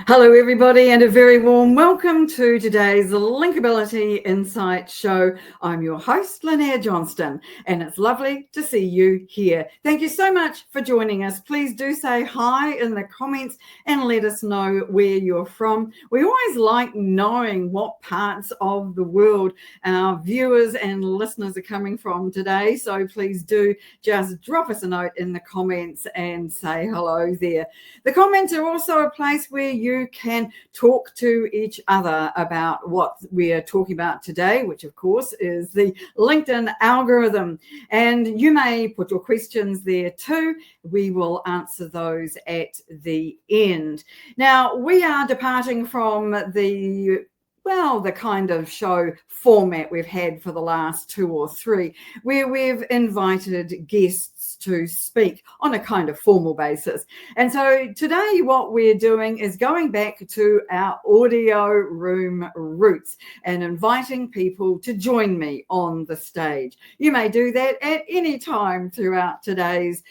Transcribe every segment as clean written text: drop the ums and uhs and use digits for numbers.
Hello, everybody, and a very warm welcome to today's Linkability Insight Show. I'm your host, Lynnaire Johnston, and it's lovely to see you here. Thank you so much for joining us. Please do say hi in the comments and let us know where you're from. We always like knowing what parts of the world our viewers and listeners are coming from today, so please do just drop us a note in the comments and say hello there. The comments are also a place where you can talk to each other about what we are talking about today, which of course is the LinkedIn algorithm. And you may put your questions there too. We will answer those at the end. Now, we are departing from the kind of show format we've had for the last 2 or 3, where we've invited guests to speak on a kind of formal basis. And so today what we're doing is going back to our audio room roots and inviting people to join me on the stage. You may do that at any time throughout today's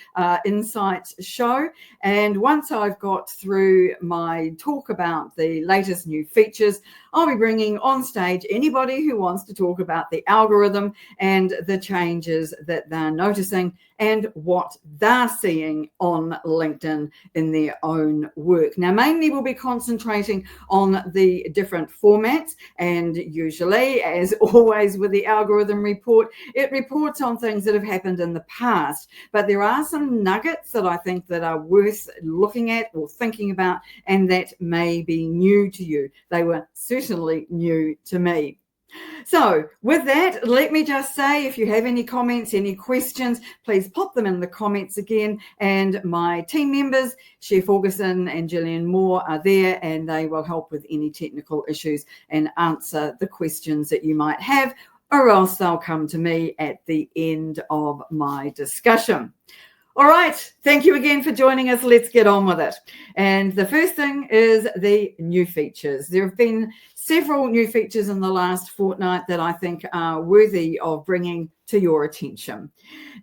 Insights show. And once I've got through my talk about the latest new features, I'll be bringing on stage anybody who wants to talk about the algorithm and the changes that they're noticing and what they're seeing on LinkedIn in their own work. Now, mainly we'll be concentrating on the different formats, and usually, as always with the algorithm report, it reports on things that have happened in the past, but there are some nuggets that I think that are worth looking at or thinking about, and that may be new to you. They were certainly new to me. So with that, let me just say, if you have any comments, any questions, please pop them in the comments again. And my team members, Chef Ferguson and Gillian Moore, are there, and they will help with any technical issues and answer the questions that you might have, or else they'll come to me at the end of my discussion. All right, thank you again for joining us. Let's get on with it. And the first thing is the new features. There have been several new features in the last fortnight that I think are worthy of bringing to your attention.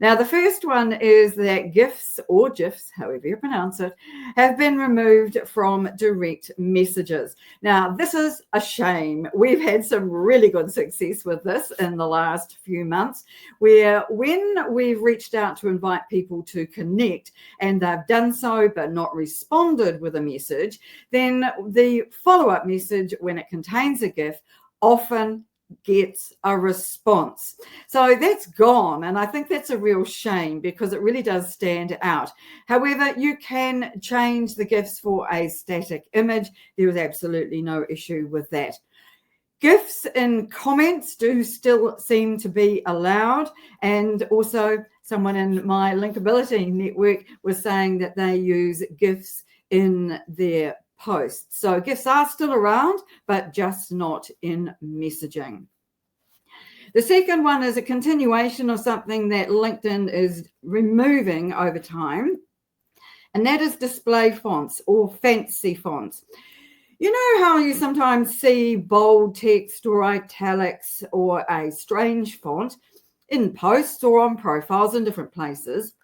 Now, the first one is that GIFs, or GIFs, however you pronounce it, have been removed from direct messages. Now, this is a shame. We've had some really good success with this in the last few months, where when we've reached out to invite people to connect and they've done so but not responded with a message, then the follow-up message, when it contains a GIF, often gets a response. So that's gone, and I think that's a real shame because it really does stand out. However, you can change the GIFs for a static image. There is absolutely no issue with that. GIFs in comments do still seem to be allowed, and also someone in my Linkability network was saying that they use GIFs in their posts. So GIFs are still around, but just not in messaging. The second one is a continuation of something that LinkedIn is removing over time, and that is display fonts or fancy fonts. You know how you sometimes see bold text or italics or a strange font in posts or on profiles in different places?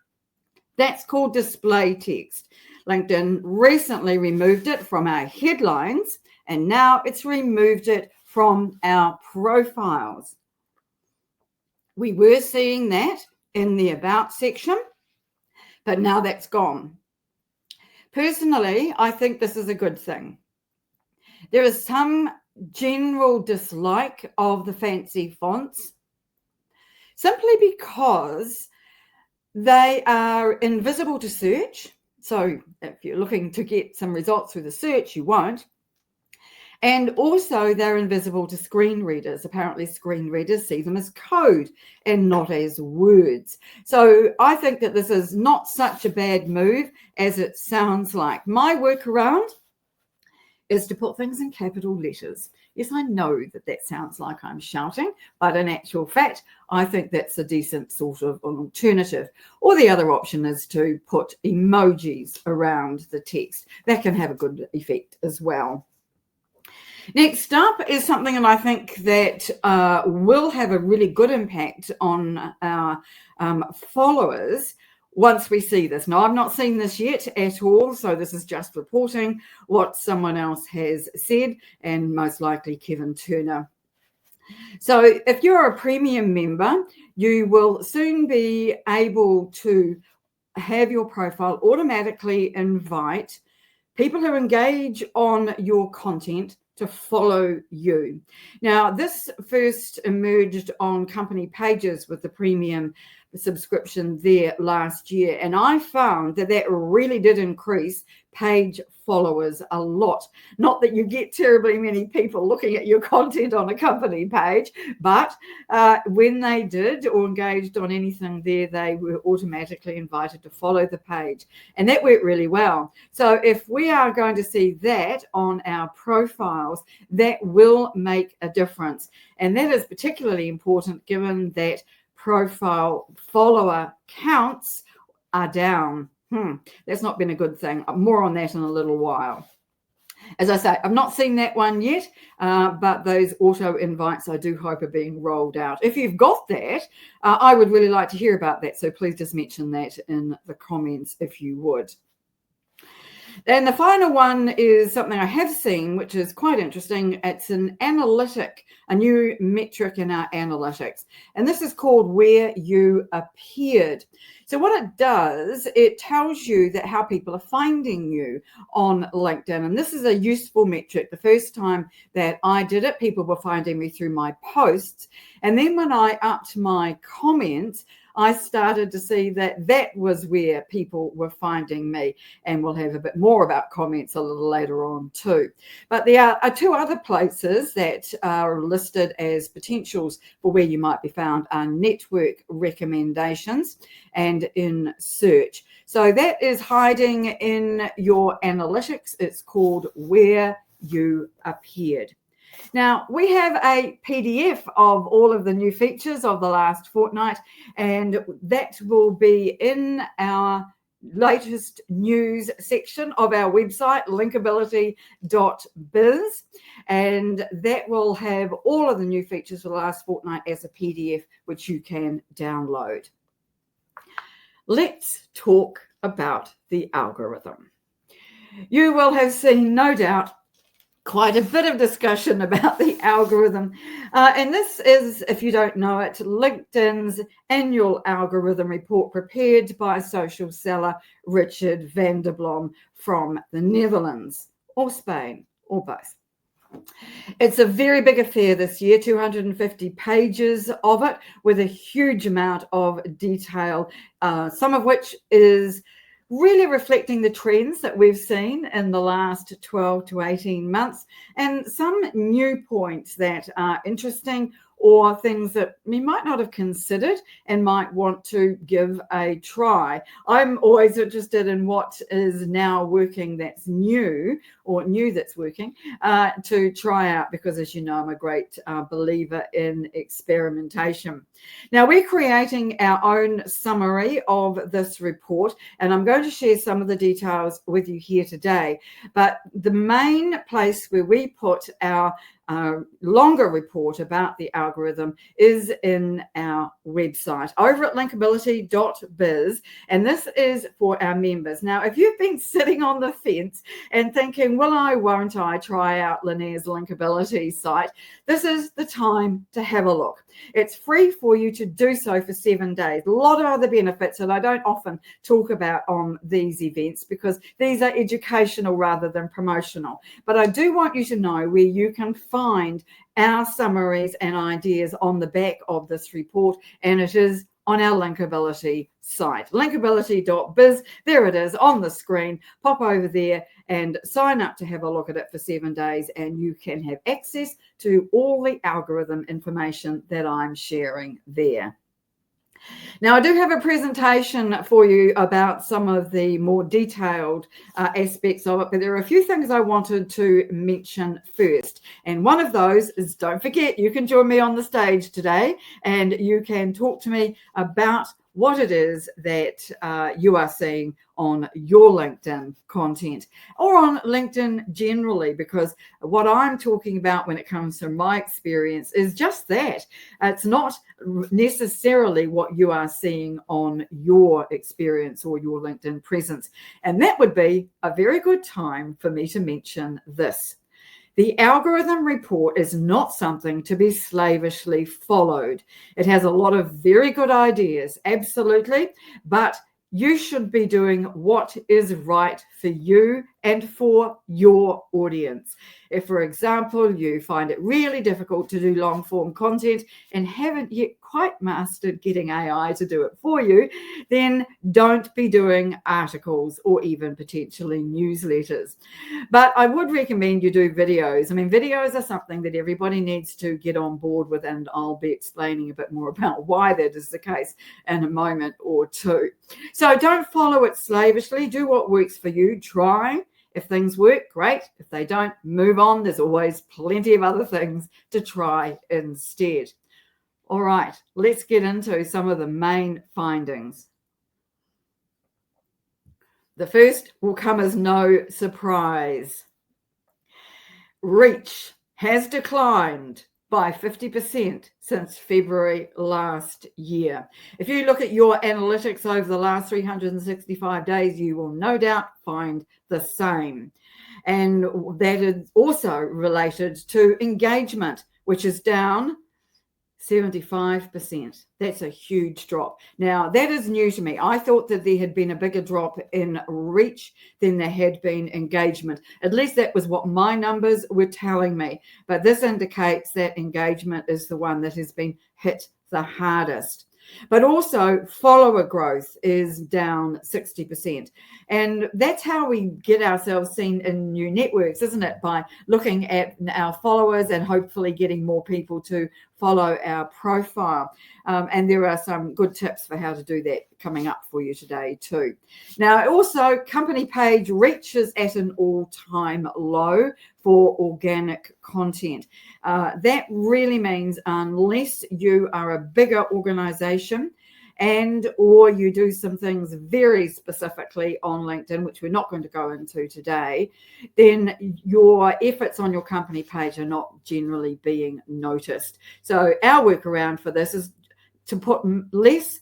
That's called display text. LinkedIn recently removed it from our headlines, and now it's removed it from our profiles. We were seeing that in the About section, but now that's gone. Personally, I think this is a good thing. There is some general dislike of the fancy fonts simply because they are invisible to search. So if you're looking to get some results through the search, you won't. And also they're invisible to screen readers. Apparently screen readers see them as code and not as words. So I think that this is not such a bad move as it sounds like. My workaround is to put things in capital letters. Yes, I know that sounds like I'm shouting, but in actual fact, I think that's a decent sort of an alternative. Or the other option is to put emojis around the text. That can have a good effect as well. Next up is something that I think that will have a really good impact on our followers, once we see this. Now, I've not seen this yet at all, so this is just reporting what someone else has said, and most likely Kevin Turner. So if you're a premium member, you will soon be able to have your profile automatically invite people who engage on your content to follow you. Now, this first emerged on company pages with the premium subscription there last year, and I found that really did increase page followers a lot. Not that you get terribly many people looking at your content on a company page, but when they did or engaged on anything there, they were automatically invited to follow the page, and that worked really well. So if we are going to see that on our profiles, that will make a difference, and that is particularly important given that profile follower counts are down. That's not been a good thing. More on that in a little while. As I say, I've not seen that one yet, but those auto invites I do hope are being rolled out. If you've got that, I would really like to hear about that. So please just mention that in the comments if you would. And the final one is something I have seen, which is quite interesting. It's an analytic, a new metric in our analytics. And this is called Where You Appeared. So what it does, it tells you that how people are finding you on LinkedIn. And this is a useful metric. The first time that I did it, people were finding me through my posts. And then when I upped my comments, I started to see that that was where people were finding me, and we'll have a bit more about comments a little later on too. But there are two other places that are listed as potentials for where you might be found are network recommendations and in search. So that is hiding in your analytics. It's called Where You Appeared. Now, we have a PDF of all of the new features of the last fortnight, and that will be in our latest news section of our website, linkability.biz, and that will have all of the new features for the last fortnight as a PDF, which you can download. Let's talk about the algorithm. You will have seen, no doubt, quite a bit of discussion about the algorithm. And this is, if you don't know it, LinkedIn's annual algorithm report prepared by social seller Richard van der Blom from the Netherlands or Spain or both. It's a very big affair this year, 250 pages of it with a huge amount of detail, some of which is really reflecting the trends that we've seen in the last 12 to 18 months and some new points that are interesting or things that we might not have considered and might want to give a try. I'm always interested in what is now working that's new or new that's working to try out, because as you know, I'm a great believer in experimentation. Now, we're creating our own summary of this report, and I'm going to share some of the details with you here today. But the main place where we put our longer report about the algorithm is in our website over at linkability.biz, and this is for our members. Now, if you've been sitting on the fence and thinking, will I, won't I try out Lynnaire's Linkability site, this is the time to have a look. It's free for you to do so for 7 days. A lot of other benefits that I don't often talk about on these events because these are educational rather than promotional. But I do want you to know where you can find our summaries and ideas on the back of this report, and it is on our Linkability site, linkability.biz. There it is on the screen. Pop over there and sign up to have a look at it for 7 days, and you can have access to all the algorithm information that I'm sharing there. Now, I do have a presentation for you about some of the more detailed aspects of it, but there are a few things I wanted to mention first. And one of those is, don't forget, you can join me on the stage today and you can talk to me about what it is that you are seeing on your LinkedIn content or on LinkedIn generally, because what I'm talking about when it comes to my experience is just that. It's not necessarily what you are seeing on your experience or your LinkedIn presence. And that would be a very good time for me to mention this. The algorithm report is not something to be slavishly followed. It has a lot of very good ideas, absolutely, but you should be doing what is right for you and for your audience. If, for example, you find it really difficult to do long form content and haven't yet quite mastered getting AI to do it for you, then don't be doing articles or even potentially newsletters. But I would recommend you do videos. I mean, videos are something that everybody needs to get on board with, and I'll be explaining a bit more about why that is the case in a moment or two. So don't follow it slavishly. Do what works for you. Try. If things work, great. If they don't, move on. There's always plenty of other things to try instead. All right, let's get into some of the main findings. The first will come as no surprise. Reach has declined by 50% since February last year. If you look at your analytics over the last 365 days, you will no doubt find the same. And that is also related to engagement, which is down 75%. That's a huge drop. Now, that is new to me. I thought that there had been a bigger drop in reach than there had been engagement. At least that was what my numbers were telling me. But this indicates that engagement is the one that has been hit the hardest. But also follower growth is down 60%. And that's how we get ourselves seen in new networks, isn't it? By looking at our followers and hopefully getting more people to follow our profile. And there are some good tips for how to do that coming up for you today too. Now, also company page reach is at an all-time low for organic content. That really means unless you are a bigger organization and or you do some things very specifically on LinkedIn, which we're not going to go into today, then your efforts on your company page are not generally being noticed. So our workaround for this is to put less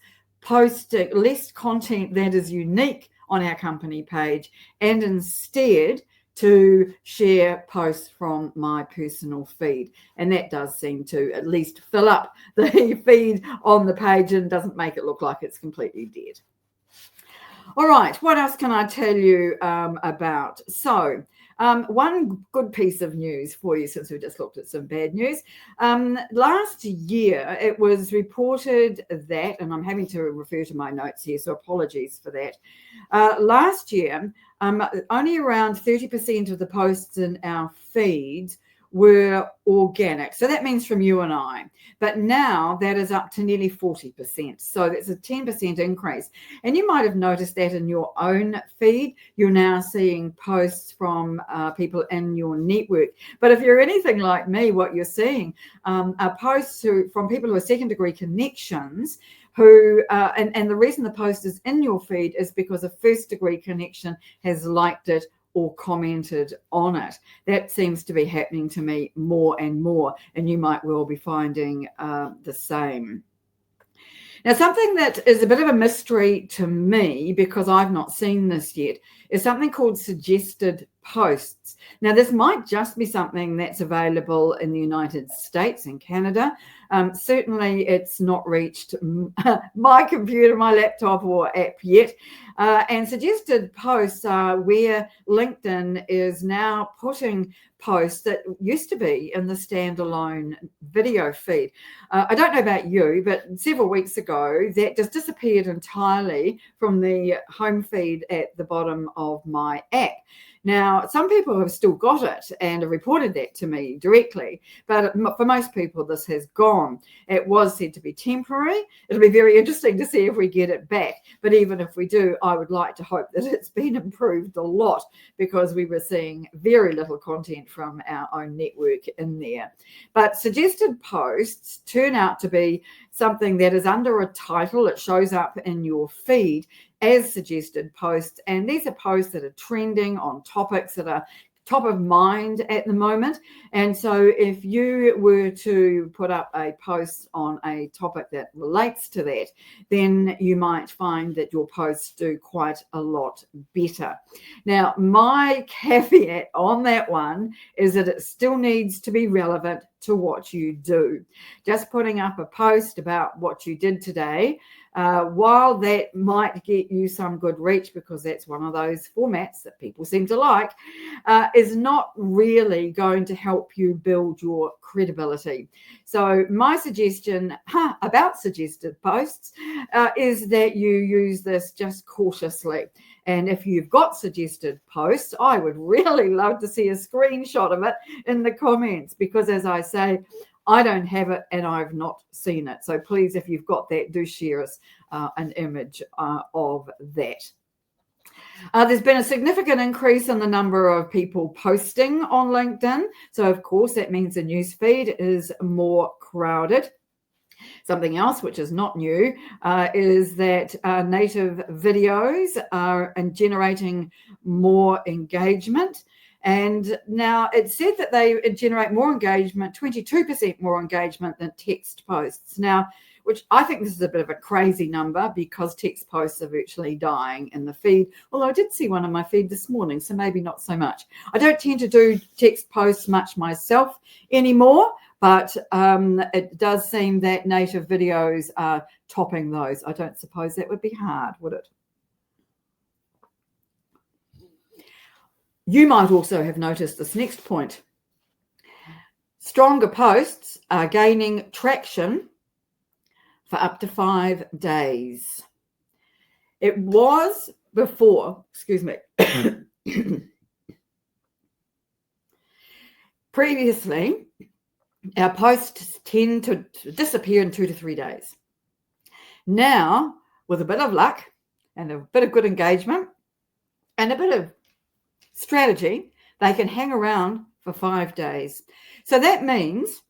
content that is unique on our company page, and instead to share posts from my personal feed. And that does seem to at least fill up the feed on the page and doesn't make it look like it's completely dead. All right, what else can I tell you about? So one good piece of news for you, since we just looked at some bad news. Last year, it was reported that, and I'm having to refer to my notes here, so apologies for that. Last year, only around 30% of the posts in our feeds were organic. So that means from you and I. But now that is up to nearly 40%. So that's a 10% increase. And you might have noticed that in your own feed, you're now seeing posts from people in your network. But if you're anything like me, what you're seeing are posts from people who are second-degree connections who, and the reason the post is in your feed is because a first-degree connection has liked it or commented on it. That seems to be happening to me more and more, and you might well be finding the same. Now, something that is a bit of a mystery to me, because I've not seen this yet, is something called suggested posts. Now, this might just be something that's available in the United States and Canada. Certainly, it's not reached my computer, my laptop, or app yet. And suggested posts are where LinkedIn is now putting posts that used to be in the standalone video feed. I don't know about you, but several weeks ago, that just disappeared entirely from the home feed at the bottom of my app. Now, some people have still got it and have reported that to me directly, but for most people, this has gone. It was said to be temporary. It'll be very interesting to see if we get it back. But even if we do, I would like to hope that it's been improved a lot, because we were seeing very little content from our own network in there. But suggested posts turn out to be something that is under a title. It shows up in your feed as suggested posts, and these are posts that are trending on topics that are top of mind at the moment. And so if you were to put up a post on a topic that relates to that, then you might find that your posts do quite a lot better. Now, my caveat on that one is that it still needs to be relevant to what you do. Just putting up a post about what you did today, while that might get you some good reach, because that's one of those formats that people seem to like, is not really going to help you build your credibility. So my suggestion about suggested posts is that you use this just cautiously. And if you've got suggested posts, I would really love to see a screenshot of it in the comments, because as I say, I don't have it and I've not seen it. So please, if you've got that, do share us an image of that. There's been a significant increase in the number of people posting on LinkedIn. So of course, that means the news feed is more crowded. Something else which is not new is that native videos are generating more engagement. And now it's said that they generate more engagement, 22% more engagement than text posts. Now, which I think this is a bit of a crazy number, because text posts are virtually dying in the feed. Although I did see one in my feed this morning, so maybe not so much. I don't tend to do text posts much myself anymore, but it does seem that native videos are topping those. I don't suppose that would be hard, would it? You might also have noticed this next point. Stronger posts are gaining traction for up to 5 days. It was before, previously, our posts tend to disappear in 2 to 3 days. Now, with a bit of luck and a bit of good engagement and a bit of strategy, they can hang around for 5 days. So that means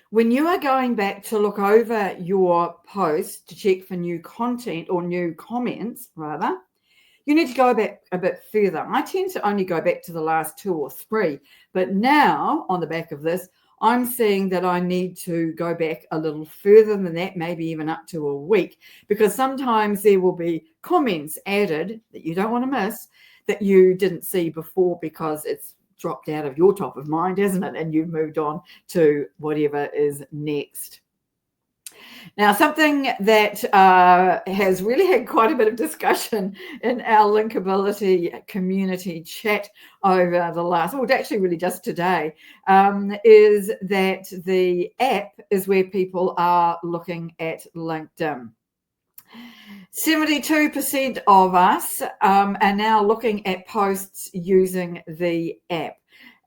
when you are going back to look over your post to check for new content or new comments, rather, you need to go back a bit further. I tend to only go back to the last 2 or 3, but now on the back of this, I'm seeing that I need to go back a little further than that, maybe even up to a week, because sometimes there will be comments added that you don't want to miss that you didn't see before, because it's dropped out of your top of mind, hasn't it? And you've moved on to whatever is next. Now, something that has really had quite a bit of discussion in our Linkability community chat over the last, actually really just today, is that the app is where people are looking at LinkedIn. 72% of us are now looking at posts using the app,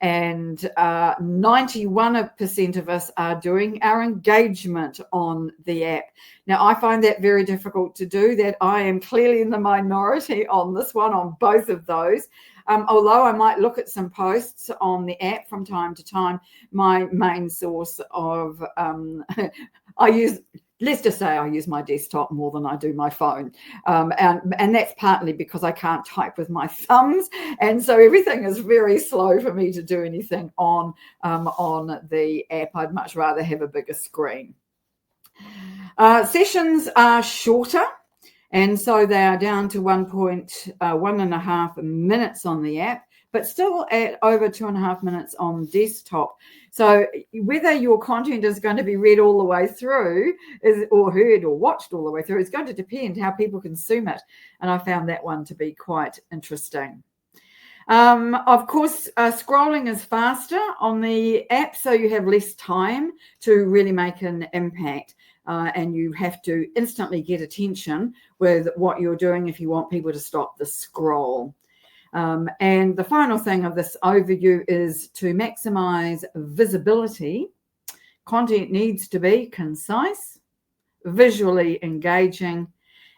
and 91% of us are doing our engagement on the app. Now, I find that very difficult to do. That I am clearly in the minority on this one, on both of those. Although I might look at some posts on the app from time to time, my main source of let's just say I use my desktop more than I do my phone. And that's partly because I can't type with my thumbs. And so everything is very slow for me to do anything on the app. I'd much rather have a bigger screen. Sessions are shorter. And so they are down to 1.5 minutes on the app, but still at over 2.5 minutes on desktop. So whether your content is going to be read all the way through or heard or watched all the way through is going to depend how people consume it. And I found that one to be quite interesting. Of course, scrolling is faster on the app, so you have less time to really make an impact. And you have to instantly get attention with what you're doing if you want people to stop the scroll. And the final thing of this overview is to maximize visibility. Content needs to be concise, visually engaging,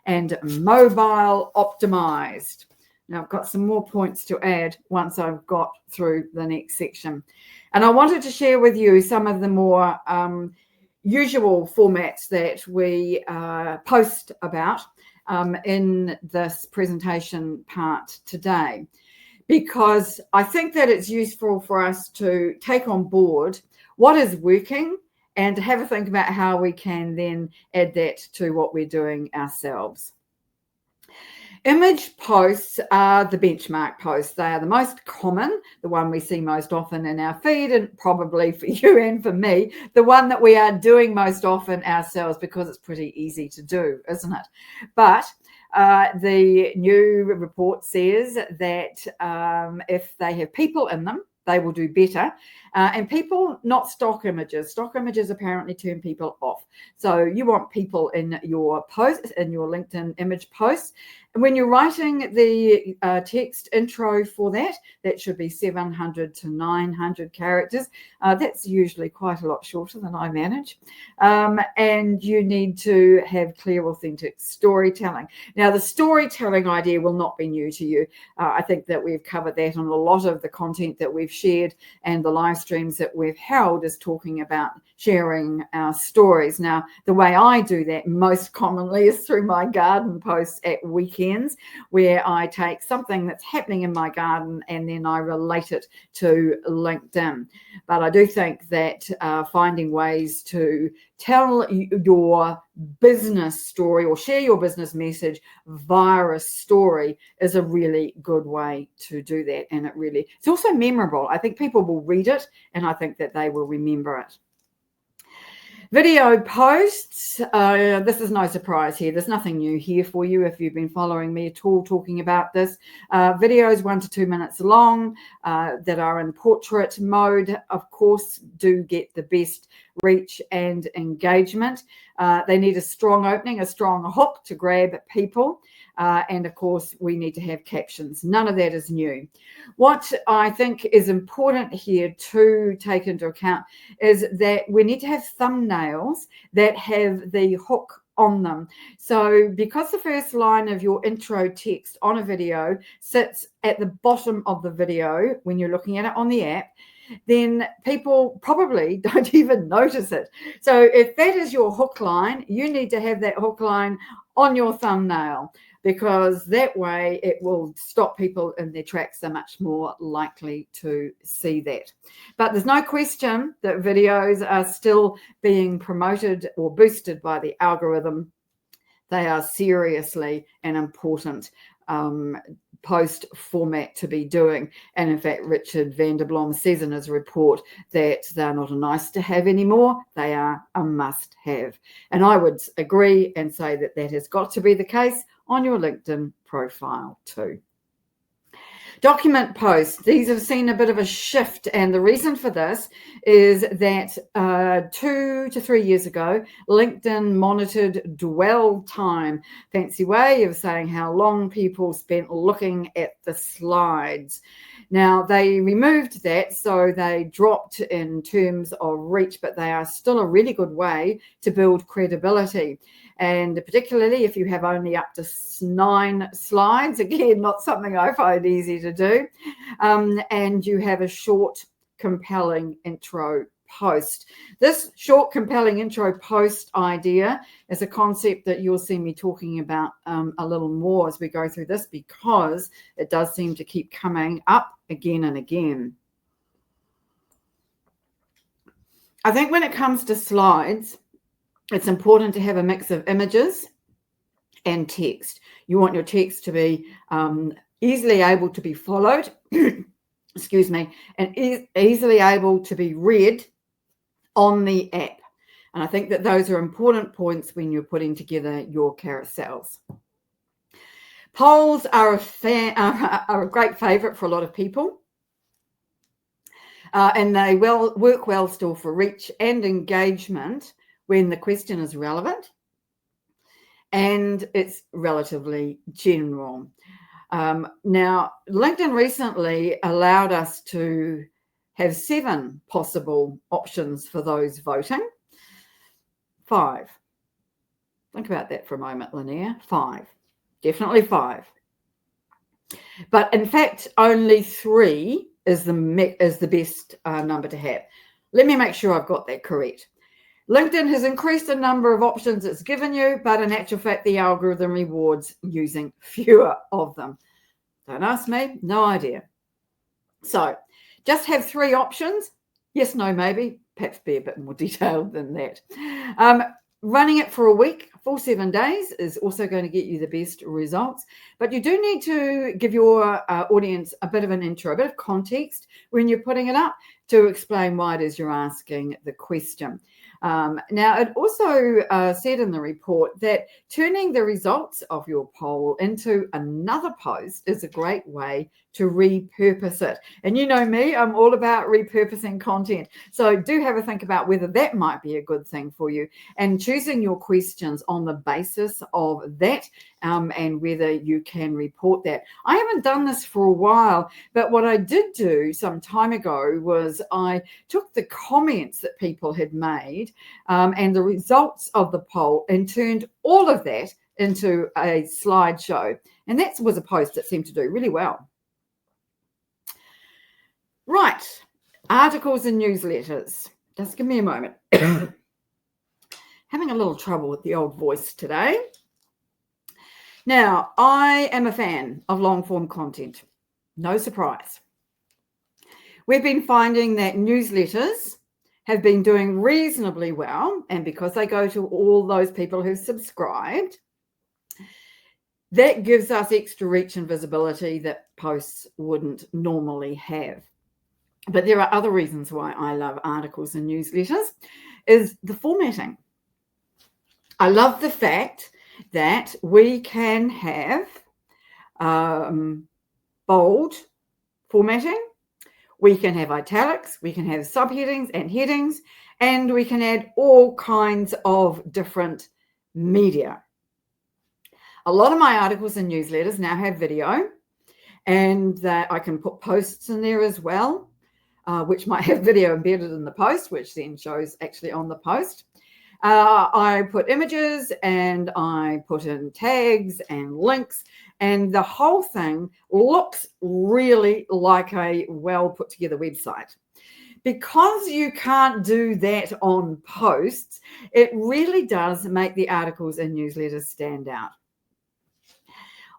and mobile optimized. Now, I've got some more points to add once I've got through the next section. And I wanted to share with you some of the more usual formats that we post about in this presentation part today, because I think that it's useful for us to take on board what is working and to have a think about how we can then add that to what we're doing ourselves. Image posts are the benchmark posts. They are the most common, the one we see most often in our feed, and probably for you and for me, the one that we are doing most often ourselves, because it's pretty easy to do, isn't it? But the new report says that if they have people in them, they will do better. And people, not stock images. Stock images apparently turn people off. So you want people in your posts, in your LinkedIn image posts. And when you're writing the text intro for that, that should be 700 to 900 characters. That's usually quite a lot shorter than I manage. And you need to have clear, authentic storytelling. Now, the storytelling idea will not be new to you. I think that we've covered that on a lot of the content that we've shared, and the live streams that we've held is talking about sharing our stories. Now, the way I do that most commonly is through my garden posts at weekends, where I take something that's happening in my garden and then I relate it to LinkedIn. But I do think that finding ways to tell your business story or share your business message via a story is a really good way to do that. And it's also memorable. I think people will read it and I think that they will remember it. Video posts, this is no surprise here. There's nothing new here for you if you've been following me at all talking about this. Videos 1 to 2 minutes long that are in portrait mode, of course, do get the best reach and engagement. They need a strong opening, a strong hook to grab people. And of course, we need to have captions. None of that is new. What I think is important here to take into account is that we need to have thumbnails that have the hook on them. So because the first line of your intro text on a video sits at the bottom of the video when you're looking at it on the app, then people probably don't even notice it. So if that is your hook line, you need to have that hook line on your thumbnail, because that way it will stop people in their tracks. They're much more likely to see that. But there's no question that videos are still being promoted or boosted by the algorithm. They are seriously an important post format to be doing. And in fact, Richard van der Blom says in his report that they're not a nice to have anymore, they are a must have. And I would agree and say that that has got to be the case on your LinkedIn profile too. Document posts, these have seen a bit of a shift, and the reason for this is that 2 to 3 years ago, LinkedIn monitored dwell time, fancy way of saying how long people spent looking at the slides. Now, they removed that, so they dropped in terms of reach, but they are still a really good way to build credibility. And particularly if you have only up to 9 slides, again, not something I find easy to do, and you have a short, compelling intro post. This short, compelling intro post idea is a concept that you'll see me talking about a little more as we go through this, because it does seem to keep coming up again and again. I think when it comes to slides, it's important to have a mix of images and text. You want your text to be easily able to be followed, excuse me, and easily able to be read on the app. And I think that those are important points when you're putting together your carousels. Polls are a great favorite for a lot of people. And they work well still for reach and engagement when the question is relevant and it's relatively general. Now, LinkedIn recently allowed us to have 7 possible options for those voting. 5. Think about that for a moment, Lynnaire. 5. Definitely 5. But in fact, only 3 is the best number to have. Let me make sure I've got that correct. LinkedIn has increased the number of options it's given you, but in actual fact, the algorithm rewards using fewer of them. Don't ask me, no idea. So just have 3 options. Yes, no, maybe. Perhaps be a bit more detailed than that. Running it for a week, full 7 days, is also going to get you the best results. But you do need to give your audience a bit of an intro, a bit of context when you're putting it up to explain why it is you're asking the question. Now, it also said in the report that turning the results of your poll into another post is a great way to repurpose it. And you know me, I'm all about repurposing content. So do have a think about whether that might be a good thing for you and choosing your questions on the basis of that and whether you can report that. I haven't done this for a while, but what I did do some time ago was I took the comments that people had made and the results of the poll and turned all of that into a slideshow. And that was a post that seemed to do really well. Right, articles and newsletters. Just give me a moment. Having a little trouble with the old voice today. Now, I am a fan of long-form content. No surprise. We've been finding that newsletters have been doing reasonably well, and because they go to all those people who've subscribed, that gives us extra reach and visibility that posts wouldn't normally have. But there are other reasons why I love articles and newsletters, is the formatting. I love the fact that we can have bold formatting, we can have italics, we can have subheadings and headings, and we can add all kinds of different media. A lot of my articles and newsletters now have video, and that I can put posts in there as well, which might have video embedded in the post, which then shows actually on the post. I put images and I put in tags and links, and the whole thing looks really like a well put together website. Because you can't do that on posts, it really does make the articles and newsletters stand out.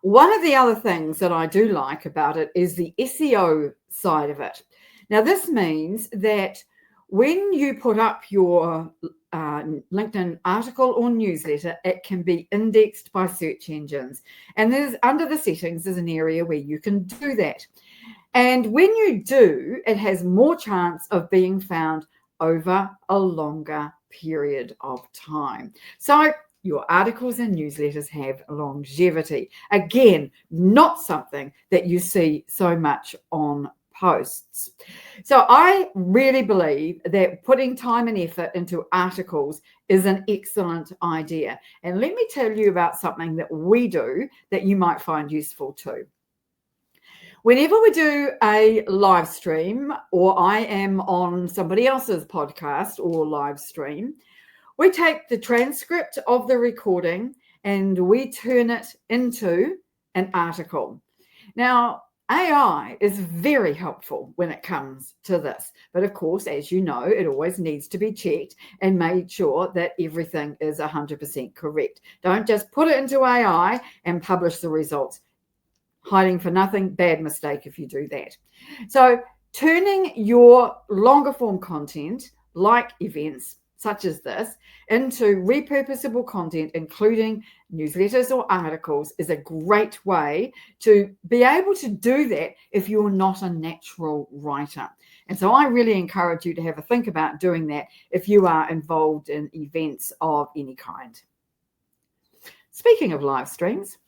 One of the other things that I do like about it is the SEO side of it. Now, this means that when you put up your LinkedIn article or newsletter, it can be indexed by search engines. And there's under the settings, there's an area where you can do that. And when you do, it has more chance of being found over a longer period of time. So your articles and newsletters have longevity. Again, not something that you see so much on posts. So I really believe that putting time and effort into articles is an excellent idea. And let me tell you about something that we do that you might find useful too. Whenever we do a live stream, or I am on somebody else's podcast or live stream, we take the transcript of the recording and we turn it into an article. Now, AI is very helpful when it comes to this. But of course, as you know, it always needs to be checked and made sure that everything is 100% correct. Don't just put it into AI and publish the results. Hiding for nothing, bad mistake if you do that. So turning your longer form content, like events such as this, into repurposable content, including newsletters or articles, is a great way to be able to do that if you're not a natural writer. And so I really encourage you to have a think about doing that if you are involved in events of any kind. Speaking of live streams,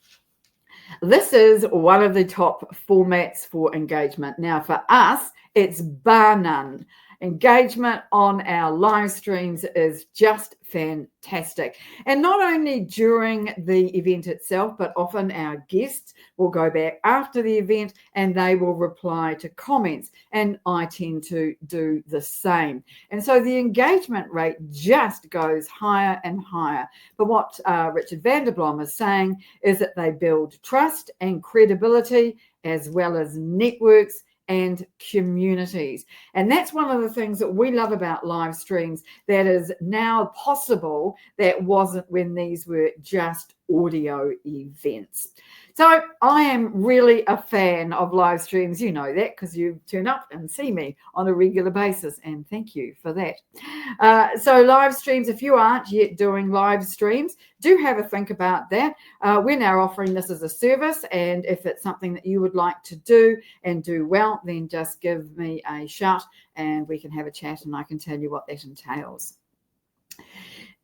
this is one of the top formats for engagement. Now, for us, it's bar none. engagement on our live streams is just fantastic. And not only during the event itself, but often our guests will go back after the event and they will reply to comments. And I tend to do the same. And so the engagement rate just goes higher and higher. But what Richard van der Blom is saying is that they build trust and credibility as well as networks and communities. And that's one of the things that we love about live streams that is now possible that wasn't when these were just audio events. So I am really a fan of live streams. You know that because you turn up and see me on a regular basis, and thank you for that. So live streams, if you aren't yet doing live streams, do have a think about that. We're now offering this as a service, and if it's something that you would like to do and do well, then just give me a shout and we can have a chat and I can tell you what that entails.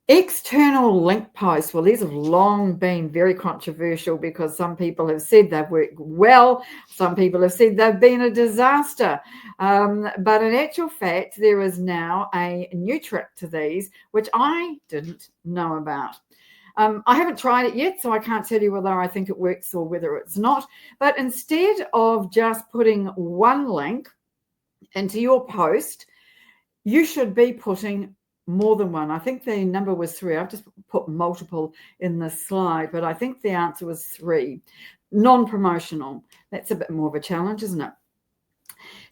External link posts. Well, these have long been very controversial because some people have said they've worked well. Some people have said they've been a disaster. But in actual fact, there is now a new trick to these, which I didn't know about. I haven't tried it yet, so I can't tell you whether I think it works or whether it's not. But instead of just putting one link into your post, you should be putting more than one. I think the number was 3. I've just put multiple in the slide, but I think the answer was 3. Non-promotional. That's a bit more of a challenge, isn't it?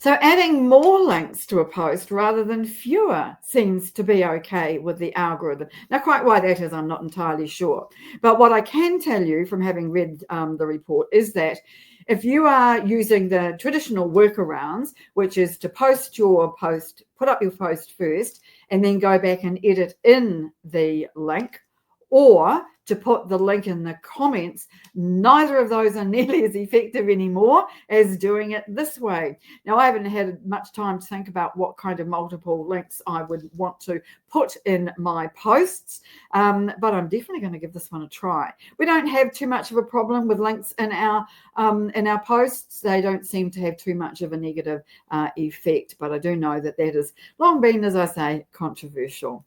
So adding more links to a post rather than fewer seems to be okay with the algorithm. Now, quite why that is, I'm not entirely sure. But what I can tell you from having read the report is that if you are using the traditional workarounds, which is to post your post, put up your post first, and then go back and edit in the link, or to put the link in the comments, neither of those are nearly as effective anymore as doing it this way. Now, I haven't had much time to think about what kind of multiple links I would want to put in my posts, but I'm definitely going to give this one a try. We don't have too much of a problem with links in our posts. They don't seem to have too much of a negative effect, but I do know that that has long been, as I say, controversial.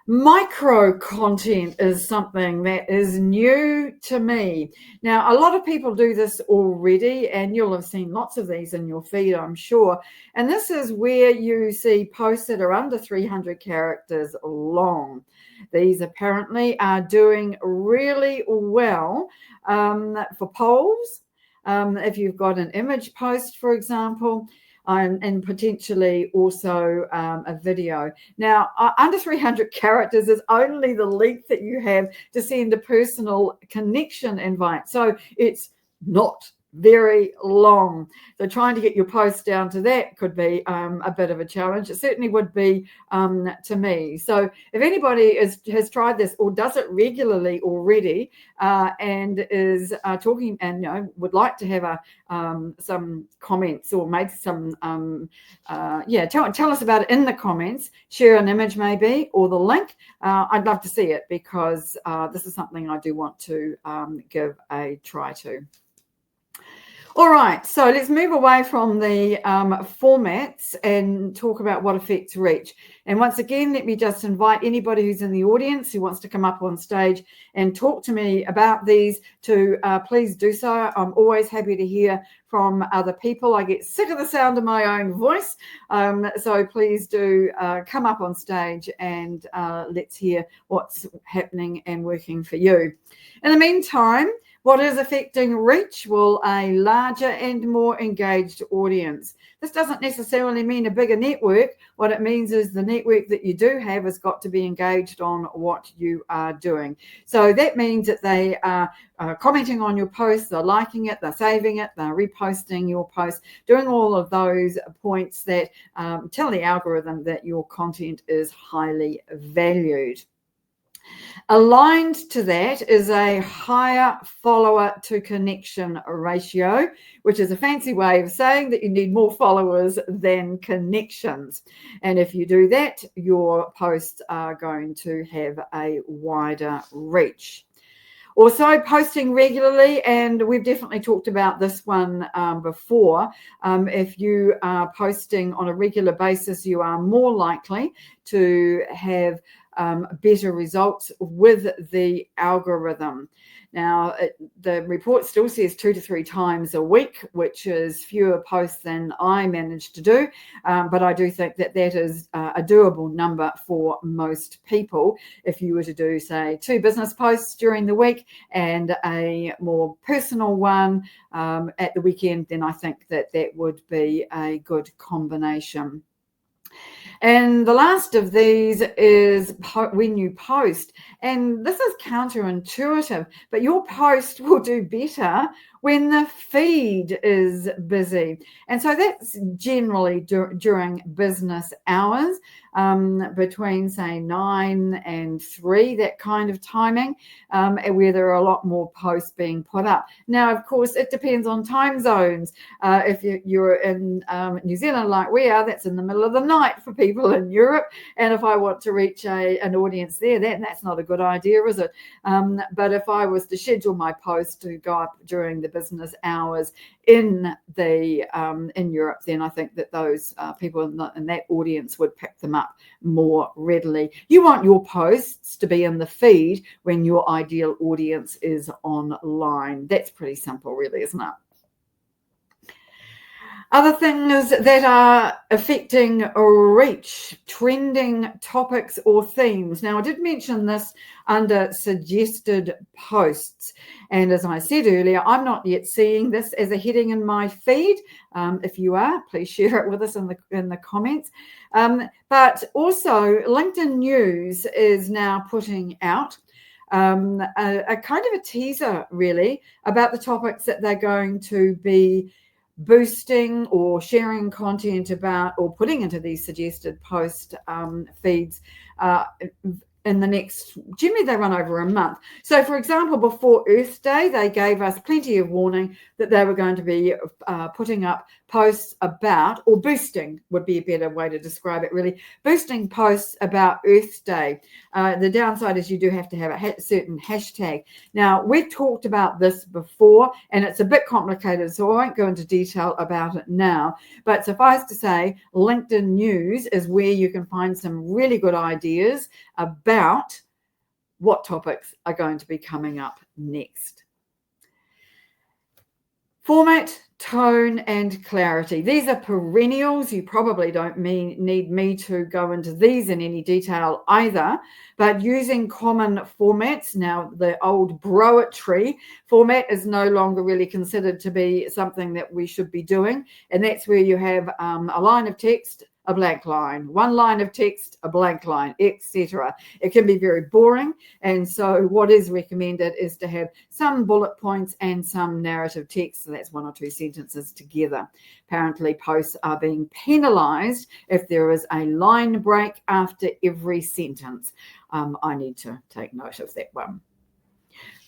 Micro content is something that is new to me. Now, a lot of people do this already, and you'll have seen lots of these in your feed, I'm sure. And this is where you see posts that are under 300 characters long. These apparently are doing really well for polls. If you've got an image post, for example, and potentially also a video. Now, under 300 characters is only the length that you have to send a personal connection invite. So it's not very long. So trying to get your post down to that could be a bit of a challenge. It certainly would be to me. So if anybody has tried this or does it regularly already and is talking and would like to have some comments or make some tell us about it in the comments, share an image maybe or the link. I'd love to see it because this is something I do want to give a try to. All right, so let's move away from the formats and talk about what affects reach. And once again, let me just invite anybody who's in the audience who wants to come up on stage and talk to me about these to please do so. I'm always happy to hear from other people. I get sick of the sound of my own voice. So please do come up on stage and let's hear what's happening and working for you. In the meantime, what is affecting reach? Well, a larger and more engaged audience. This doesn't necessarily mean a bigger network. What it means is the network that you do have has got to be engaged on what you are doing. So that means that they are commenting on your posts, they're liking it, they're saving it, they're reposting your post, doing all of those points that tell the algorithm that your content is highly valued. Aligned to that is a higher follower to connection ratio, which is a fancy way of saying that you need more followers than connections. And if you do that, your posts are going to have a wider reach. Also, posting regularly, and we've definitely talked about this one before. If you are posting on a regular basis, you are more likely to have better results with the algorithm. Now, the report still says 2 to 3 times a week, which is fewer posts than I managed to do. But I do think that that is a doable number for most people. If you were to do, say, 2 business posts during the week and a more personal one at the weekend, then I think that that would be a good combination. And the last of these is when you post. And this is counterintuitive, but your post will do better when the feed is busy. And so that's generally during business hours, between, say, 9 and 3, that kind of timing, where there are a lot more posts being put up. Now, of course, it depends on time zones. If you're in New Zealand like we are, that's in the middle of the night for people in Europe. And if I want to reach an audience there, that's not a good idea, is it? But if I was to schedule my post to go up during the business hours in Europe, then I think that those people in that audience would pick them up more readily. You want your posts to be in the feed when your ideal audience is online. That's pretty simple, really, isn't it? Other things that are affecting reach, trending topics or themes. Now, I did mention this under suggested posts. And as I said earlier, I'm not yet seeing this as a heading in my feed. If you are, please share it with us in the comments. But also, LinkedIn News is now putting out a kind of a teaser, really, about the topics that they're going to be boosting or sharing content about or putting into these suggested post feeds in the next, generally they run over a month. So, for example, before Earth Day, they gave us plenty of warning that they were going to be putting up posts about, or boosting would be a better way to describe it, really, boosting posts about Earth Day. The downside is you do have to have a certain hashtag. Now, we've talked about this before, and it's a bit complicated, so I won't go into detail about it now. But suffice to say, LinkedIn News is where you can find some really good ideas about what topics are going to be coming up next. Format, tone, and clarity. These are perennials. You probably don't need me to go into these in any detail either, but using common formats. Now, the old broetry format is no longer really considered to be something that we should be doing, and that's where you have a line of text, a blank line, one line of text, a blank line, etc. It can be very boring, and so what is recommended is to have some bullet points and some narrative text, so that's 1 or 2 sentences together. Apparently, posts are being penalised if there is a line break after every sentence. I need to take note of that one.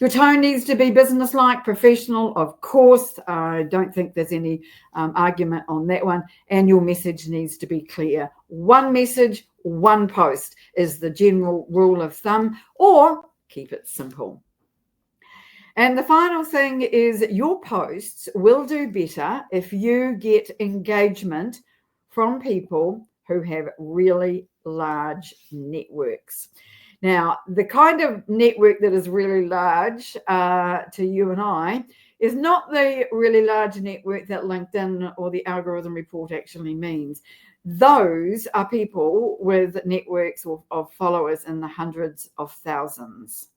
Your tone needs to be businesslike, professional, of course. I don't think there's any argument on that one. And your message needs to be clear. One message, one post is the general rule of thumb, or keep it simple. And the final thing is your posts will do better if you get engagement from people who have really large networks. Now, the kind of network that is really large to you and I is not the really large network that LinkedIn or the algorithm report actually means. Those are people with networks of followers in the hundreds of thousands.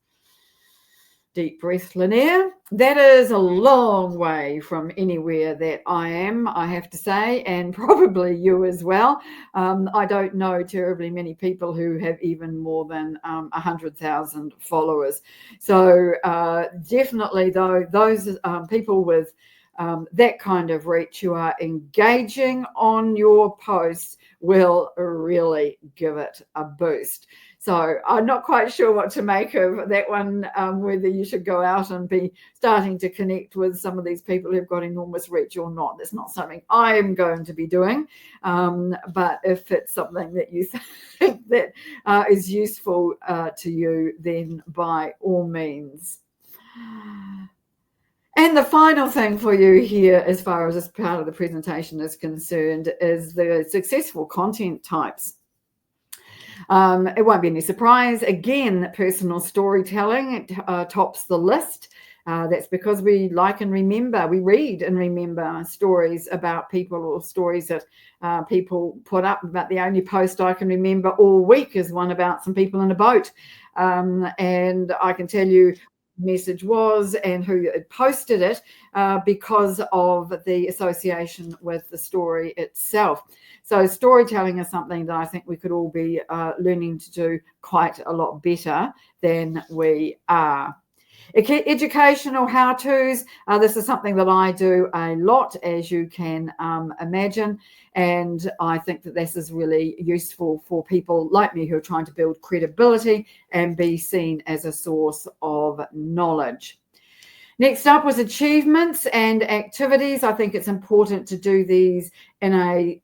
Deep breath, Lynnaire. That is a long way from anywhere that I am, I have to say, and probably you as well. I don't know terribly many people who have even more than 100,000 followers. So definitely, though, those people with that kind of reach who are engaging on your posts will really give it a boost. So I'm not quite sure what to make of that one, whether you should go out and be starting to connect with some of these people who've got enormous reach or not. That's not something I'm going to be doing. But if it's something that you think that is useful to you, then by all means. And the final thing for you here, as far as this part of the presentation is concerned, is the successful content types. It won't be any surprise. Again, personal storytelling tops the list. That's because we like and remember, we read and remember stories about people, or stories that people put up. But the only post I can remember all week is one about some people in a boat. And I can tell you message was and who had posted it because of the association with the story itself. So storytelling is something that I think we could all be learning to do quite a lot better than we are. Educational how-tos. This is something that I do a lot, as you can imagine. And I think that this is really useful for people like me who are trying to build credibility and be seen as a source of knowledge. Next up was achievements and activities. I think it's important to do these in a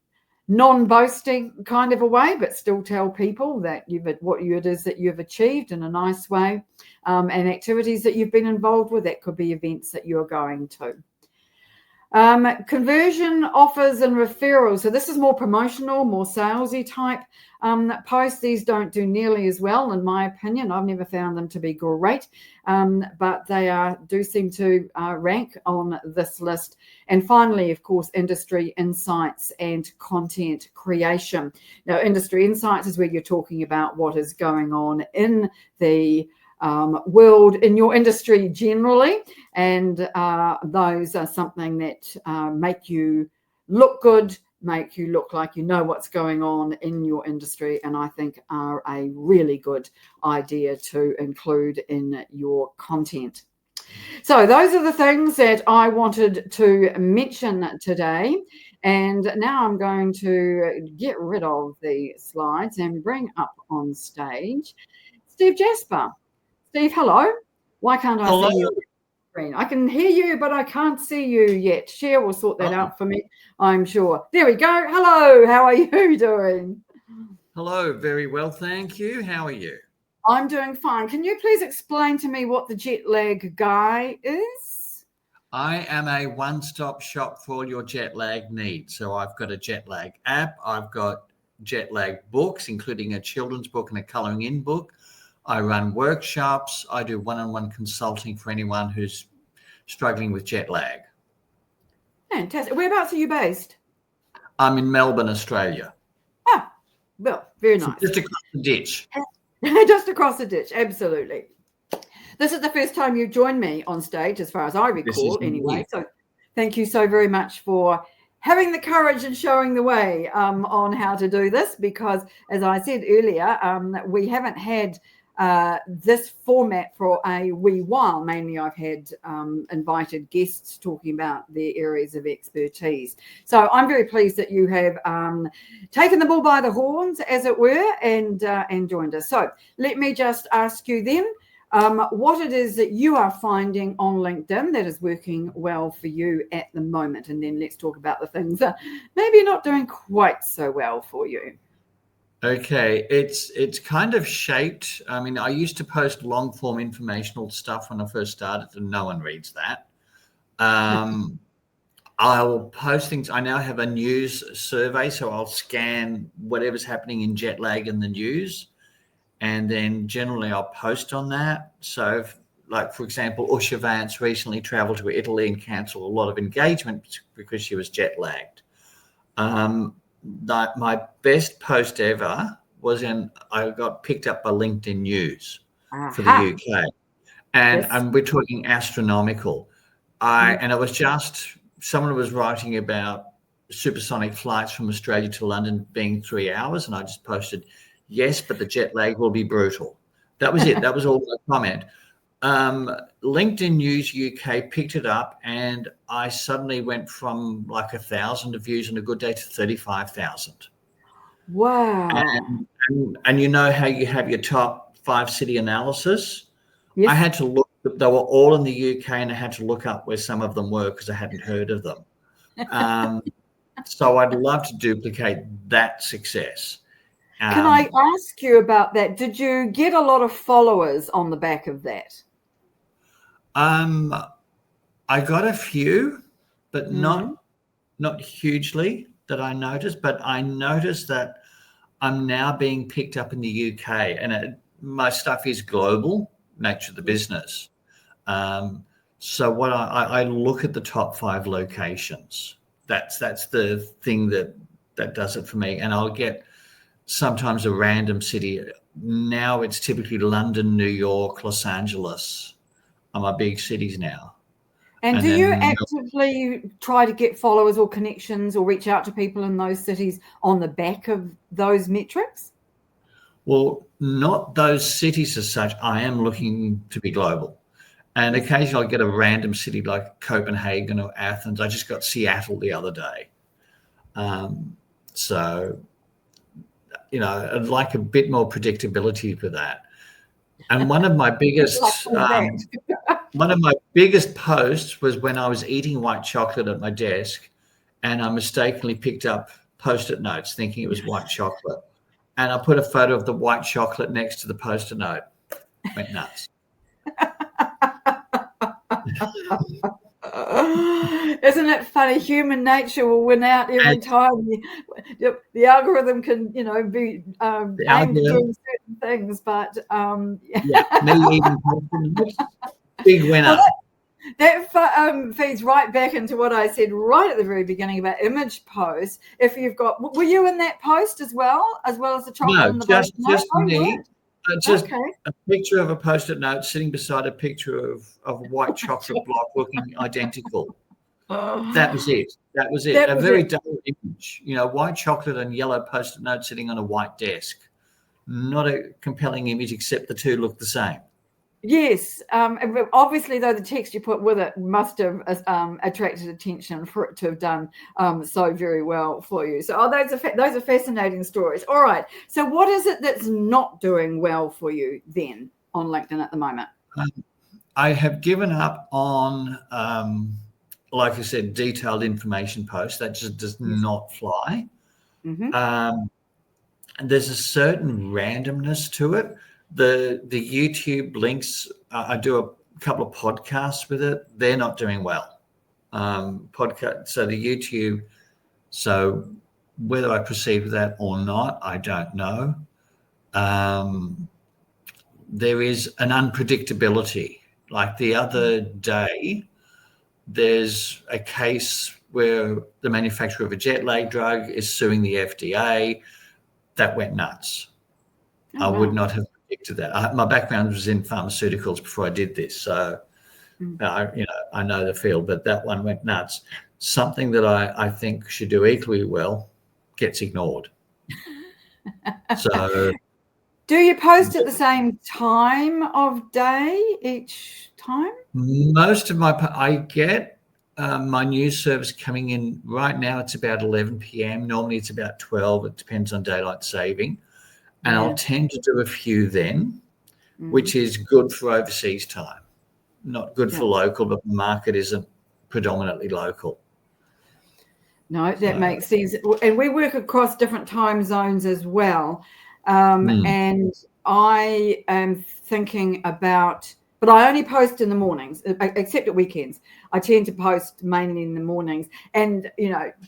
non-boasting kind of a way, but still tell people that what it is that you've achieved in a nice way, and activities that you've been involved with. That could be events that you're going to. Conversion offers and referrals. So this is more promotional, more salesy type posts. These don't do nearly as well, in my opinion. I've never found them to be great, but they do seem to rank on this list. And finally, of course, industry insights and content creation. Now, industry insights is where you're talking about what is going on in the world, in your industry generally, and those are something that make you look good, make you look like you know what's going on in your industry, and I think are a really good idea to include in your content. So those are the things that I wanted to mention today. And now I'm going to get rid of the slides and bring up on stage Steve Jasper. Steve, hello. Why can't I see you on the screen? I can hear you, but I can't see you yet. Cher will sort that out for me, I'm sure. There we go. Hello. How are you doing? Hello. Very well, thank you. How are you? I'm doing fine. Can you please explain to me what the jet lag guy is? I am a one-stop shop for all your jet lag needs. So I've got a jet lag app. I've got jet lag books, including a children's book and a colouring in book. I run workshops. I do one-on-one consulting for anyone who's struggling with jet lag. Fantastic. Whereabouts are you based? I'm in Melbourne, Australia. Ah, well, very nice. Just across the ditch. Just across the ditch, absolutely. This is the first time you joined me on stage, as far as I recall, anyway. So thank you so very much for having the courage and showing the way on how to do this, because, as I said earlier, we haven't had this format for a wee while. Mainly I've had invited guests talking about their areas of expertise. So I'm very pleased that you have taken the bull by the horns, as it were, and joined us. So let me just ask you then what it is that you are finding on LinkedIn that is working well for you at the moment. And then let's talk about the things that maybe not doing quite so well for you. Okay, it's kind of shaped. I mean, I used to post long form informational stuff when I first started, and no one reads that. I'll post things. I now have a news survey, so I'll scan whatever's happening in jet lag in the news, and then generally I'll post on that. So, like, for example, Usha Vance recently traveled to Italy and cancelled a lot of engagement because she was jet lagged. My best post ever was I got picked up by LinkedIn News for the UK, and we're talking astronomical. And it was just someone was writing about supersonic flights from Australia to London being 3 hours, and I just posted, yes, but the jet lag will be brutal. That was it. That was all my comment. LinkedIn News UK picked it up, and I suddenly went from like 1,000 views on a good day to 35,000. Wow. And you know how you have your top 5 city analysis? Yes. I had to look, they were all in the UK, and I had to look up where some of them were because I hadn't heard of them. So I'd love to duplicate that success. Can I ask you about that? Did you get a lot of followers on the back of that? I got a few, but not hugely that I noticed. But I noticed that I'm now being picked up in the UK, and my stuff is global nature of the business. So what I look at the top 5 locations. That's the thing that does it for me. And I'll get sometimes a random city. Now it's typically London, New York, Los Angeles are my big cities now. And do you actively try to get followers or connections or reach out to people in those cities on the back of those metrics? Well, not those cities as such. I am looking to be global. And occasionally I'll get a random city like Copenhagen or Athens. I just got Seattle the other day. So, I'd like a bit more predictability for that. And one of my biggest posts was when I was eating white chocolate at my desk, and I mistakenly picked up Post-it notes thinking it was white chocolate. And I put a photo of the white chocolate next to the Post-it note. Went nuts. Isn't it funny? Human nature will win out every time. The algorithm can, be aimed at doing certain things, but me eating big winner. That feeds right back into what I said right at the very beginning about image posts. If you've got, were you in that post as well as the chocolate and the just me. Right? Just a picture of a Post-it note sitting beside a picture of white chocolate block looking identical. That was it. A very dull image. White chocolate and yellow Post-it note sitting on a white desk. Not a compelling image, except the two look the same. Yes. Obviously, though, the text you put with it must have attracted attention for it to have done so very well for you. So those are fascinating stories. All right. So what is it that's not doing well for you then on LinkedIn at the moment? I have given up on, like I said, detailed information posts. That just does not fly. Mm-hmm. There's a certain randomness to it. The YouTube links, I do a couple of podcasts with it. They're not doing well. So the YouTube, so whether I proceed with that or not, I don't know. There is an unpredictability. Like the other day, there's a case where the manufacturer of a jet lag drug is suing the FDA. That went nuts. I would not have predicted that. My background was in pharmaceuticals before I did this, so I know the field. But that one went nuts. Something that I think should do equally well gets ignored. So, do you post at the same time of day each time? Most of I get my news service coming in right now. It's about 11 p.m. Normally it's about 12. It depends on daylight saving. And I'll tend to do a few then, which is good for overseas time. Not good for local, but the market isn't predominantly local. No, that makes sense. And we work across different time zones as well. And I am thinking about, but I only post in the mornings, except at weekends. I tend to post mainly in the mornings. And,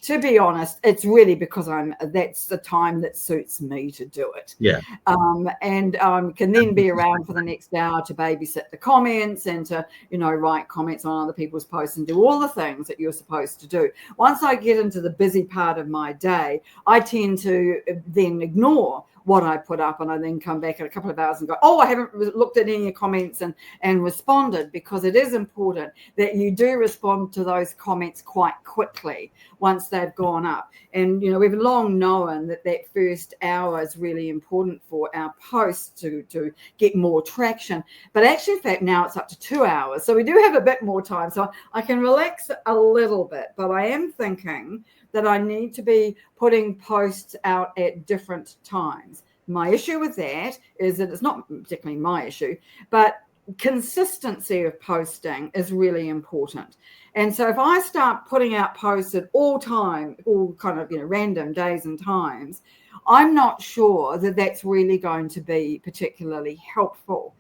to be honest, it's really because that's the time that suits me to do it. Yeah. And can then be around for the next hour to babysit the comments and to, write comments on other people's posts and do all the things that you're supposed to do. Once I get into the busy part of my day, I tend to then ignore what I put up, and I then come back in a couple of hours and go, I haven't looked at any comments and responded, because it is important that you do respond to those comments quite quickly once they've gone up. And, we've long known that first hour is really important for our posts to get more traction. But actually, in fact, now it's up to 2 hours. So we do have a bit more time. So I can relax a little bit, but I am thinking that I need to be putting posts out at different times. My issue with that is that it's not particularly my issue, but consistency of posting is really important. And so if I start putting out posts at all kind of, random days and times, I'm not sure that that's really going to be particularly helpful.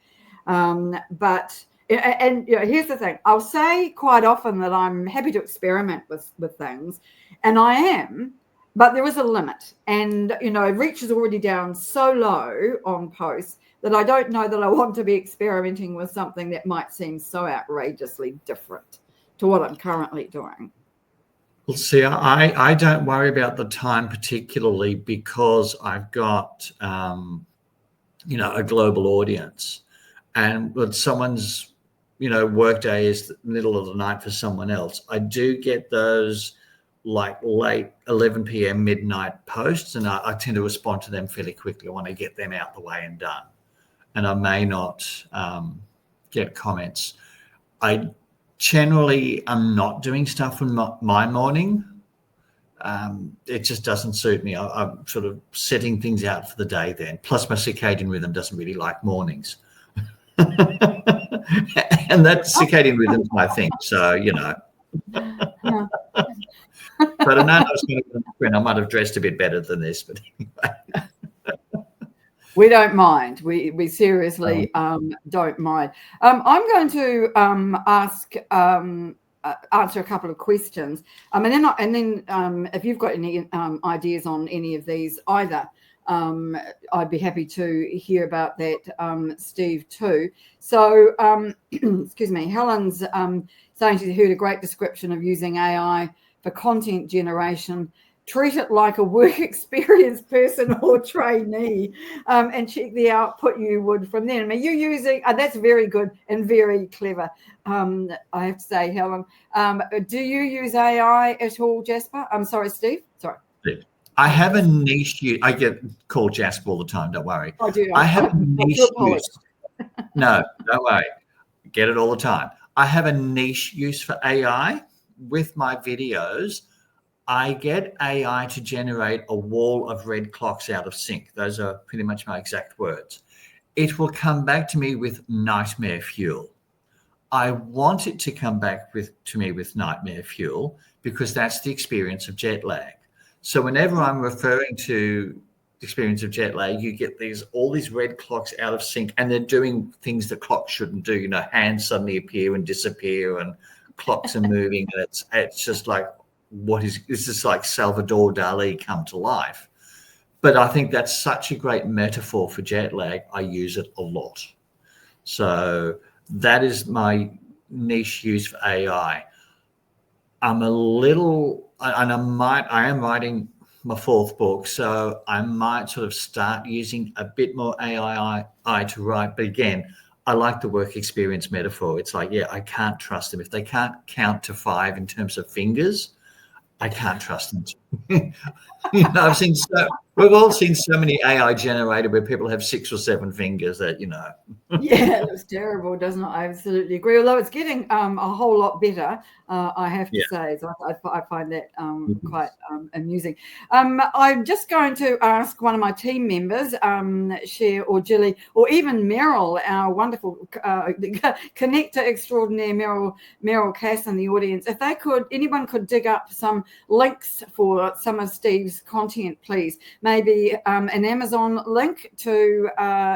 But And here's the thing. I'll say quite often that I'm happy to experiment with things, and I am, but there is a limit. And, reach is already down so low on posts that I don't know that I want to be experimenting with something that might seem so outrageously different to what I'm currently doing. Well, see, I don't worry about the time particularly because I've got, a global audience. And when someone's, workday is the middle of the night for someone else, I do get those like late 11 p.m. midnight posts, and I tend to respond to them fairly quickly. I want to get them out the way and done. And I may not get comments. I generally am not doing stuff in my morning. It just doesn't suit me. I'm sort of setting things out for the day then. Plus my circadian rhythm doesn't really like mornings. And that circadian rhythm's my thing. So, But I know I was going to I might have dressed a bit better than this, but anyway. We don't mind. We seriously don't mind. I'm going to answer a couple of questions, and then if you've got any ideas on any of these either, I'd be happy to hear about that, Steve, too. So, excuse me, Helen's saying she heard a great description of using AI for content generation. Treat it like a work experienced person or trainee, and check the output you would from them. Are you using, that's very good and very clever, I have to say, Helen. Do you use AI at all, Jasper? I'm sorry, Steve. Sorry. I have a niche use. I get called Jasper all the time, don't worry. I do. I have a niche use. No, don't worry. Get it all the time. I have a niche use for AI with my videos. I get AI to generate a wall of red clocks out of sync. Those are pretty much my exact words. It will come back to me with nightmare fuel. I want it to come back to me with nightmare fuel because that's the experience of jet lag. So whenever I'm referring to the experience of jet lag, you get all these red clocks out of sync, and they're doing things that clocks shouldn't do. Hands suddenly appear and disappear, and clocks are moving. And it's just like, this is like Salvador Dali come to life. But I think that's such a great metaphor for jet lag. I use it a lot. So that is my niche use for AI. I am writing my fourth book, so I might sort of start using a bit more AI to write. But again, I like the work experience metaphor. It's like, I can't trust them. If they can't count to 5 in terms of fingers, I can't trust them. We've all seen so many AI generated where people have 6 or 7 fingers that, Yeah, it was terrible, doesn't it? I absolutely agree. Although it's getting a whole lot better, I have to say. So I find that quite amusing. I'm just going to ask one of my team members, Cher or Jilly, or even Meryl, our wonderful connector extraordinaire, Meryl Cass in the audience, if anyone could dig up some links for some of Steve's content, please. Maybe an Amazon link to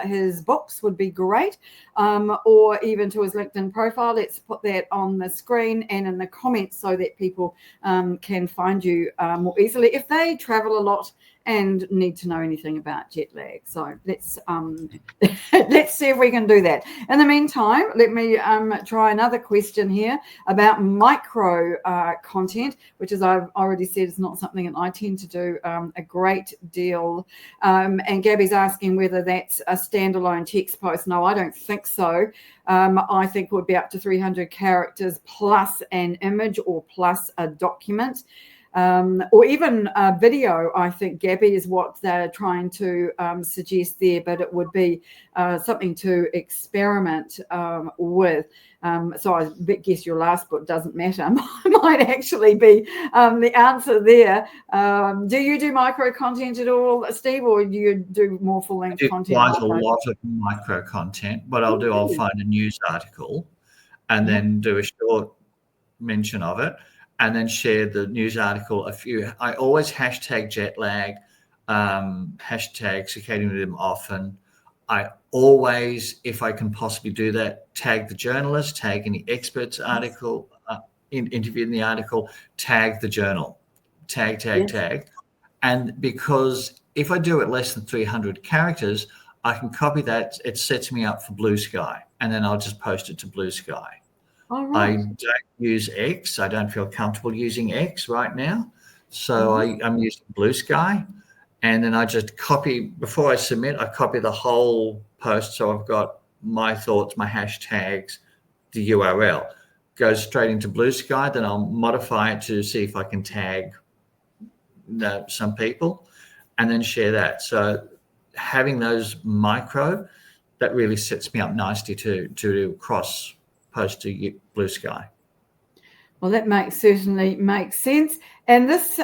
his books would be great, or even to his LinkedIn profile. Let's put that on the screen and in the comments so that people can find you more easily if they travel a lot and need to know anything about jet lag. So let's see if we can do that. In the meantime, let me try another question here about micro content, which, as I've already said, is not something that I tend to do a great deal. And Gabby's asking whether that's a standalone text post. No, I don't think so. I think it would be up to 300 characters plus an image or plus a document. Or even a video, I think, Gabby, is what they're trying to suggest there, but it would be something to experiment with. So I guess your last book doesn't matter. Might actually be the answer there. Do you do micro content at all, Steve, or do you do more full-length content? Quite a lot of micro content. What I'll do, I'll find a news article and then do a short mention of it, and then share the news article. I always hashtag jet lag, hashtag circadian rhythm often. I always, if I can possibly do that, tag the journalist, tag any experts article, interview in the article, tag the journal, tag. And because if I do it less than 300 characters, I can copy that. It sets me up for Blue Sky, and then I'll just post it to Blue Sky. All right. I don't use X. I don't feel comfortable using X right now. So I'm using Blue Sky. And then I just copy, before I submit, I copy the whole post. So I've got my thoughts, my hashtags, the URL. Goes straight into Blue Sky. Then I'll modify it to see if I can tag some people and then share that. So having those micro, that really sets me up nicely to cross post to Blue Sky. Well, that certainly makes sense. And this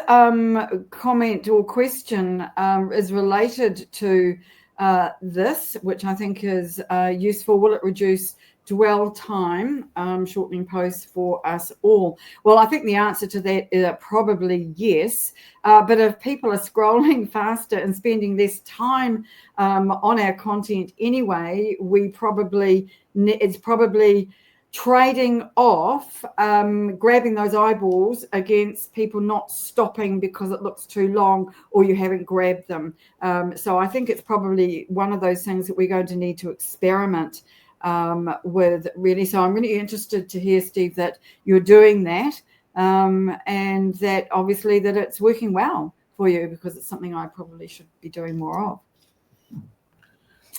comment or question is related to this, which I think is useful. Will it reduce dwell time, shortening posts for us all? Well, I think the answer to that is probably yes. But if people are scrolling faster and spending less time on our content anyway, it's probably trading off, grabbing those eyeballs against people not stopping because it looks too long or you haven't grabbed them. So I think it's probably one of those things that we're going to need to experiment with, really. So I'm really interested to hear, Steve, that you're doing that, and that obviously that it's working well for you, because it's something I probably should be doing more of.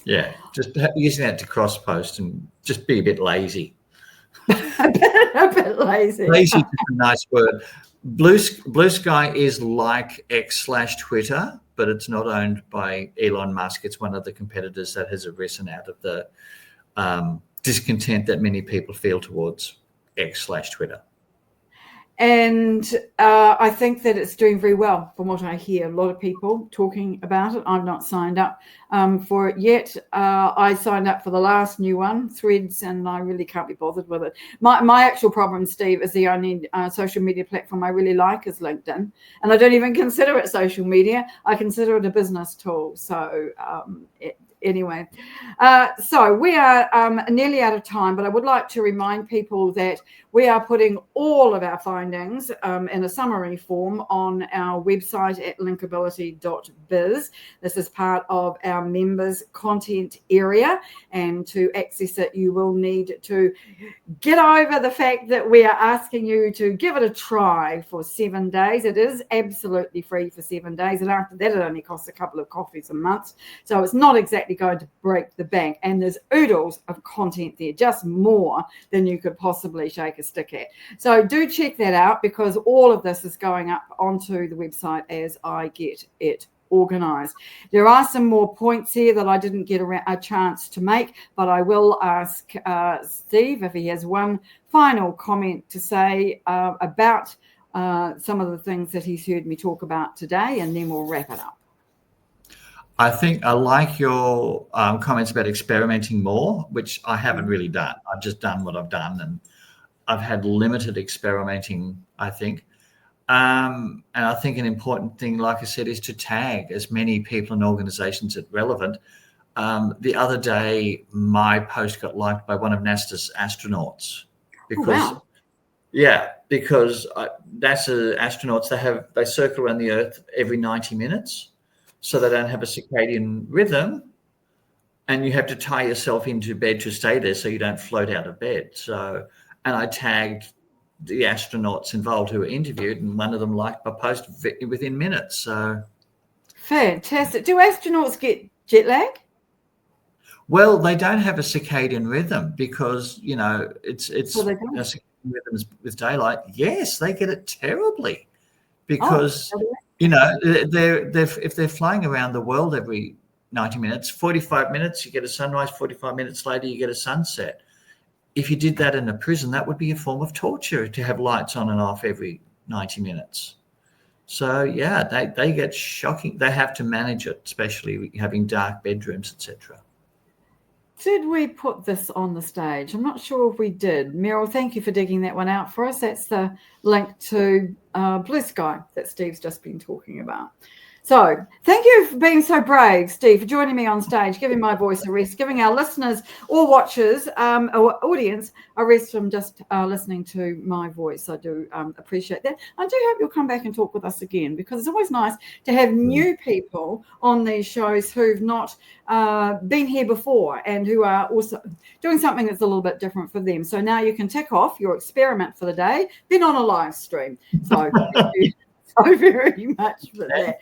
Yeah, just using that to cross post and just be a bit lazy. a bit lazy. Lazy is a nice word. Blue Sky is like X/Twitter, but it's not owned by Elon Musk. It's one of the competitors that has arisen out of the discontent that many people feel towards X/Twitter. And I think that it's doing very well from what I hear. A lot of people talking about it. I've not signed up for it yet. I signed up for the last new one, Threads, and I really can't be bothered with it. My actual problem, Steve, is the only social media platform I really like is LinkedIn. And I don't even consider it social media. I consider it a business tool. So anyway, so we are nearly out of time, but I would like to remind people that we are putting all of our findings in a summary form on our website at linkability.biz. This is part of our members content area, and to access it, you will need to get over the fact that we are asking you to give it a try for 7 days. It is absolutely free for 7 days, and after that, it only costs a couple of coffees a month. So it's not exactly going to break the bank, and there's oodles of content there, just more than you could possibly shake a stick at. So do check that out, because all of this is going up onto the website as I get it organized. There are some more points here that I didn't get a chance to make, but I will ask Steve if he has one final comment to say about some of the things that he's heard me talk about today, and then we'll wrap it up. I think I like your comments about experimenting more, which I haven't really done. I've just done what I've done, and I've had limited experimenting, I think. And I think an important thing, like I said, is to tag as many people and organizations as relevant. The other day, my post got liked by one of NASA's astronauts because, because NASA astronauts, they circle around the Earth every 90 minutes. So they don't have a circadian rhythm, and you have to tie yourself into bed to stay there so you don't float out of bed. So, and I tagged the astronauts involved who were interviewed, and one of them liked my post within minutes. So fantastic. Do astronauts get jet lag? Well, they don't have a circadian rhythm because, it's circadian rhythms with daylight. Yes, they get it terribly because if they're flying around the world every 90 minutes, 45 minutes, you get a sunrise, 45 minutes later, you get a sunset. If you did that in a prison, that would be a form of torture to have lights on and off every 90 minutes. So, they get shocking. They have to manage it, especially having dark bedrooms, etc. Did we put this on the stage? I'm not sure if we did. Meryl, thank you for digging that one out for us. That's the link to Blue Sky that Steve's just been talking about. So thank you for being so brave, Steve, for joining me on stage, giving my voice a rest, giving our listeners or watchers or audience a rest from just listening to my voice. I do appreciate that. I do hope you'll come back and talk with us again, because it's always nice to have new people on these shows who've not been here before and who are also doing something that's a little bit different for them. So now you can tick off your experiment for the day, been on a live stream. So thank you so very much for that.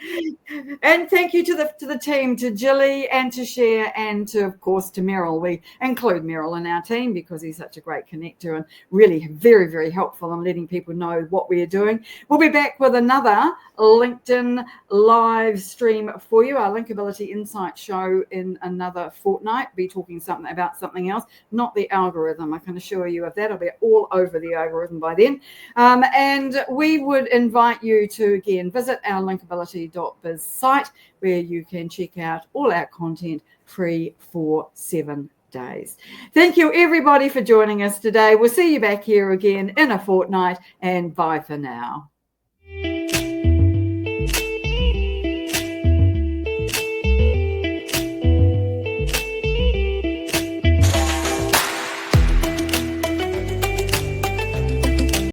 And thank you to the team, to Jilly and to Cher, and to, of course, to Merrill. We include Merrill in our team because he's such a great connector and really very, very helpful in letting people know what we are doing. We'll be back with another LinkedIn live stream for you, our Linkability Insight show, in another fortnight. Be talking about something else, not the algorithm. I can assure you of that. I'll be all over the algorithm by then. And we would invite you to, again, visit our linkability.biz site, where you can check out all our content free for 7 days. Thank you, everybody, for joining us today. We'll see you back here again in a fortnight, and bye for now.